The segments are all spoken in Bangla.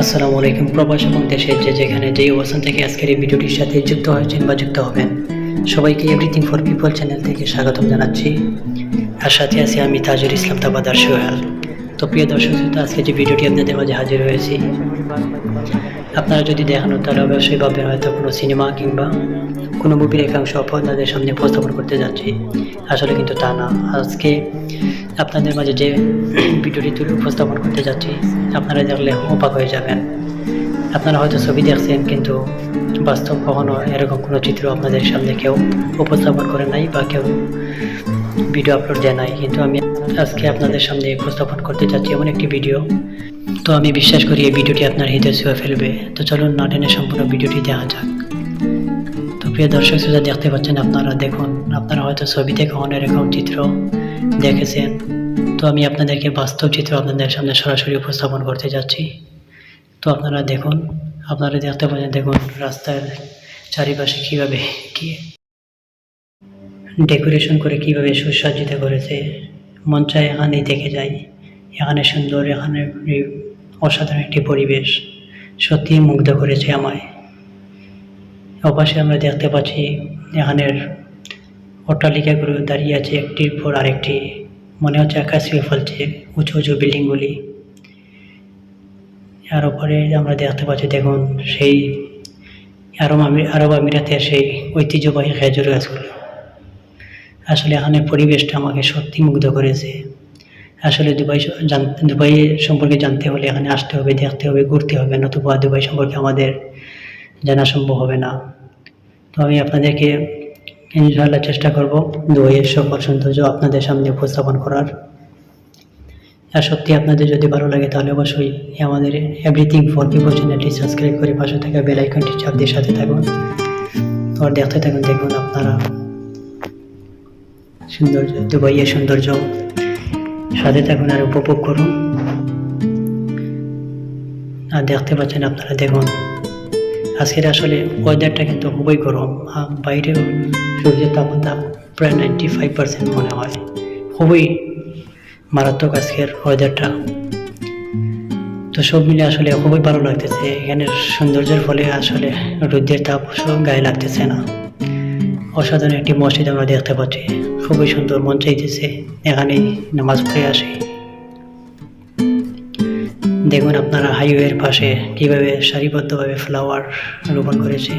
আসসালামু আলাইকুম প্রবাস এবং দেশের যেখানে যেই অবস্থান থেকে আজকের এই ভিডিওটির সাথে যুক্ত হয়েছেন বা যুক্ত হবেন সবাইকে এভরিথিং ফর পিপল চ্যানেল থেকে স্বাগতম জানাচ্ছি। আর সাথে আছি আমি তাজুল ইসলাম তাবাদার সোহেল। তো প্রিয় দর্শক শ্রোতা, আজকে যে ভিডিওটি আপনাদের মাঝে হাজির হয়েছি, আপনারা যদি দেখানো তাহলে অবশ্যই ভাববেন হয়তো কোনো সিনেমা কিংবা কোনো মুভির একাংশ আপনাদের সামনে উপস্থাপন করতে যাচ্ছি। আসলে কিন্তু তা না। আজকে আপনাদের মাঝে যে ভিডিওটি তুলে উপস্থাপন করতে যাচ্ছি, আপনারা দেখলে অবাক হয়ে যাবেন। আপনারা হয়তো ছবি দেখছেন, কিন্তু বাস্তব কখনো এরকম কোনো চিত্র আপনাদের সামনে কেউ উপস্থাপন করে নাই বা কেউ ভিডিও আপলোড দেয় নাই। কিন্তু আমি আজকে আপনাদের সামনে উপস্থাপন করতে যাচ্ছি এমন একটি ভিডিও। তো আমি বিশ্বাস করি এই ভিডিওটি আপনার হৃদয় ছুঁয়ে ফেলবে। তো চলুন না টেনে সম্পূর্ণ ভিডিওটি দেখা যাক। তো প্রিয় দর্শক শ্রোতা, দেখতে পাচ্ছেন আপনারা, দেখুন, আপনারা হয়তো ছবিতে কখনো এরকম চিত্র দেখেছেন। তো আমি আপনাদেরকে বাস্তব চিত্র আপনাদের সামনে সরাসরি উপস্থাপন করতে যাচ্ছি। তো আপনারা দেখুন, আপনারা দেখতে পাচ্ছেন, দেখুন রাস্তার চারিপাশে কীভাবে ডেকোরেশন করে কীভাবে সুসজ্জিত করেছে। মন চায় এখানেই দেখে যাই। এখানে সুন্দর, এখানে অসাধারণ একটি পরিবেশ সত্যি মুগ্ধ করেছে আমায়। অপাশে আমরা দেখতে পাচ্ছি এখানের অট্টালিকাগুলো দাঁড়িয়ে আছে একটির পর আরেকটি। মনে হচ্ছে আকাশ ছুঁয়ে ফেলছে উঁচু উঁচু বিল্ডিংগুলি। আর ওপরে আমরা দেখতে পাচ্ছি, দেখুন সেই আরব আমিরাতের সেই ঐতিহ্যবাহী খেজুর গাছগুলো। আসলে এখানের পরিবেশটা আমাকে সত্যি মুগ্ধ করেছে। আসলে দুবাই সম্পর্কে জানতে হলে এখানে আসতে হবে, দেখতে হবে, ঘুরতে হবে, নতুবা দুবাই সম্পর্কে আমাদের জানা সম্ভব হবে না। তো আমি আপনাদেরকে ইনশাআল্লাহ চেষ্টা করব দুবাইয়ের সকল সৌন্দর্য আপনাদের সামনে উপস্থাপন করার। আর সত্যি আপনাদের যদি ভালো লাগে তাহলে অবশ্যই আমাদের এভরিথিং ফর পিপল চ্যানেলটি সাবস্ক্রাইব করে পাশে থাকা বেল আইকনটি চাপ দিয়ে সাথে থাকুন। তো দেখতে থাকুন, দেখুন আপনারা সৌন্দর্য, দুবাইয়ের সৌন্দর্য সাথে থাকুন আর উপভোগ করুন। আর দেখতে পাচ্ছেন আপনারা, দেখুন আজকের আসলে ওয়েদারটা কিন্তু খুবই গরম। বাইরেও সূর্যের তাপমাত্রা প্রায় 95% মনে হয়। খুবই মারাত্মক আজকের ওয়েদারটা। তো সব মিলে আসলে খুবই ভালো লাগতেছে। এখানের সৌন্দর্যের ফলে আসলে রোদের তাপ গায়ে লাগতেছে না। অসাধারণ একটি মসজিদ আমরা দেখতে পাচ্ছি, খুবই সুন্দর, মন চাইতেছে এখানেই নামাজ পড়ে আসি। দেখুন আপনারা হাইওয়ের পাশে কিভাবে সারিবদ্ধভাবে ফ্লাওয়ার রোপণ করেছে।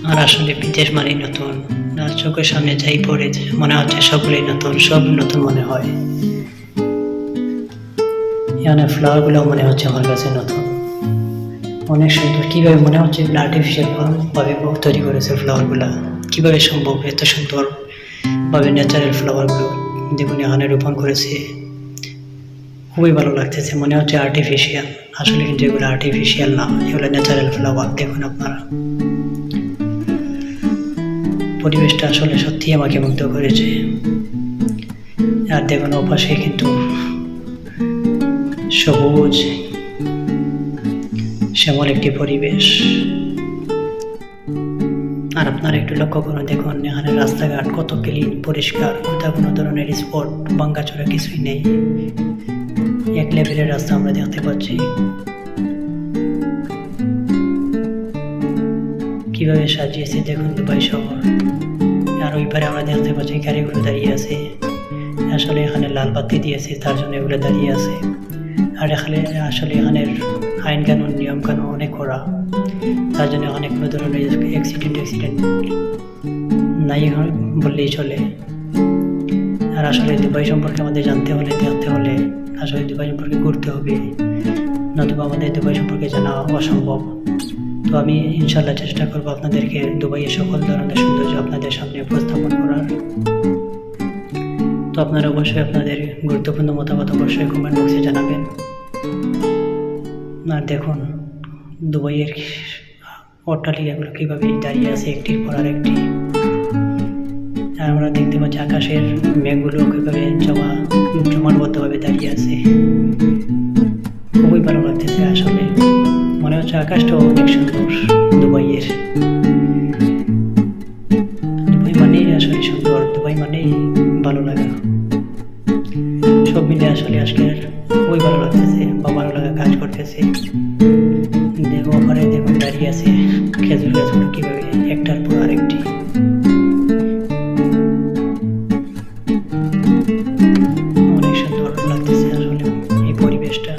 আর আসলে বিদেশ মানে নতুন, আর চোখের সামনে যাই পড়ে মনে হচ্ছে সবগুলোই নতুন, সব নতুন মনে হয়। এখানে ফ্লাওয়ারগুলো মনে হচ্ছে আমার কাছে নতুন, অনেক সুন্দর। কীভাবে মনে হচ্ছে এগুলো আর্টিফিশিয়াল ভাবে তৈরি করেছে ফ্লাওয়ারগুলো। কীভাবে সম্ভব এত সুন্দরভাবে ন্যাচারাল ফ্লাওয়ারগুলো দেখুন এখানে রোপণ করেছে। খুবই ভালো লাগতেছে, মনে হচ্ছে আর্টিফিশিয়াল। আসলে কিন্তু এগুলো আর্টিফিশিয়াল না, এগুলো ন্যাচারাল ফ্লাওয়ার। দেখুন আপনারা, পরিবেশটা আসলে সত্যি আমাকে মুগ্ধ করেছে। আর দেখুন ওপাশে কিন্তু সবুজ শ্যামল একটি পরিবেশ। আর আপনারা একটু লক্ষ্য করুন, দেখুন এখানে রাস্তাঘাট কত ক্লিন, পরিষ্কার, কোথাও কোনো ধরনের স্পট ভাঙ্গাচোরা কিছুই নেই। এক লেভেলের রাস্তা আমরা দেখতে পাচ্ছি। কিভাবে সাজিয়েছে দেখুন দুবাই শহর। আর ওই পারে আমরা দেখতে পাচ্ছি গাড়িগুলো দাঁড়িয়ে আছে। আসলে এখানে লাল বাতি দিয়েছে, তার জন্য এগুলো দাঁড়িয়ে আছে। আর এখানে আসলে এখানের আইন কানুন, নিয়ম কানুন অনেক কড়া, তার জন্য অনেক কোনো ধরনের অ্যাক্সিডেন্ট নাই বললেই চলে। আর আসলে দুবাই সম্পর্কে আমাদের জানতে হলে, দেখতে হলে আসলে দুবাই সম্পর্কে ঘুরতে হবে, নতুবা আমাদের দুবাই সম্পর্কে জানা অসম্ভব। তো আমি ইনশাআল্লাহ চেষ্টা করবো আপনাদেরকে দুবাইয়ের সকল ধরনের সৌন্দর্য আপনাদের সামনে উপস্থাপন করার। তো আপনারা অবশ্যই আপনাদের গুরুত্বপূর্ণ মতামত অবশ্যই কমেন্ট বক্সে জানাবেন। আর দেখুন দুবাইয়ের অট্টালিকাগুলো কীভাবে দাঁড়িয়ে আছে একটির পর আরেকটি। আর আমরা দেখতে পাচ্ছি আকাশের মেঘগুলো কীভাবে জমাটবদ্ধভাবে দাঁড়িয়ে আছে। খুবই ভালো লাগতেছে আসলে, মনে হচ্ছে আকাশটাও অনেক সুন্দর। দুবাইয়ের দুবাই মানেই আসলে সুন্দর, দুবাই মানেই ভালো লাগা। সব মিলে আসলে আজকের খুবই ভালো লাগতেছে বা ভালো লাগা করতেছে। দেখো ওখানে দেখুন দাঁড়িয়ে আছে খেজুর গাছগুলো কিভাবে একটার পর আরেকটি। অনেক সুন্দর লাগতেছে আসলে এই পরিবেশটা,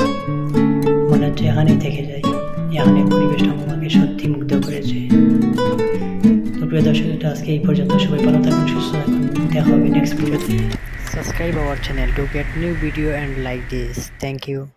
মনে হচ্ছে এখানেই থেকে যাই। এখানের পরিবেশটা আমাকে সত্যি মুগ্ধ করেছে। তো প্রিয় দর্শক, আজকে এই পর্যন্ত। সবাই ভালো থাকুন, সুস্থ থাকুন, দেখা হবে নেক্সট ভিডিওতে। Subscribe our channel to get new video and like this. Thank you.